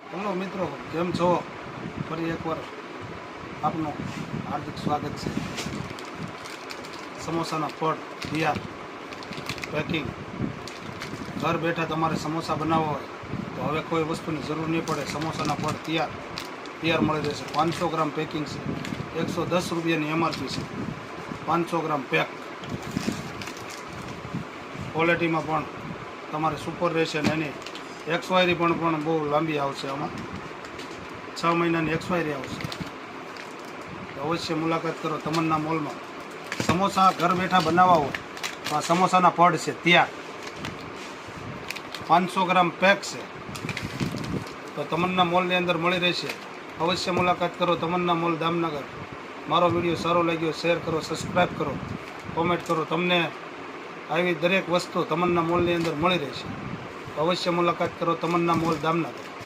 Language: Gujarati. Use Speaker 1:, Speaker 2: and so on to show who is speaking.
Speaker 1: હેલો મિત્રો, કેમ છો? ફરી એકવાર આપનું હાર્દિક સ્વાગત છે. સમોસાના પડ તૈયાર પેકિંગ. ઘર બેઠા તમારે સમોસા બનાવવા હોય તો હવે કોઈ વસ્તુની જરૂર નહીં પડે. સમોસાના પડ તૈયાર મળી રહેશે. 500 ગ્રામ પેકિંગ છે. 110 રૂપિયાની એમઆરપી છે. 500 ગ્રામ પેક. ક્વોલિટીમાં પણ તમારે સુપર રહેશે અને એની એક્સપાયરી પણ બહુ લાંબી આવશે. આમાં 6 મહિનાની એક્સપાયરી આવશે. તો અવશ્ય મુલાકાત કરો તમન્ના મોલમાં. સમોસા ઘર બેઠા બનાવવા હોય તો આ સમોસાના પડ છે તૈયાર. 500 ગ્રામ પેક છે. તો તમન્ના મોલની અંદર મળી રહેશે. અવશ્ય મુલાકાત કરો તમન્ના મોલ દામનગર. મારો વિડીયો સારો લાગ્યો શેર કરો, સબસ્ક્રાઈબ કરો, કોમેન્ટ કરો. તમને આવી દરેક વસ્તુ તમન્ના મોલની અંદર મળી રહેશે. અવશ્ય મુલાકાત કરો તમન્ના મોલ દામનગર.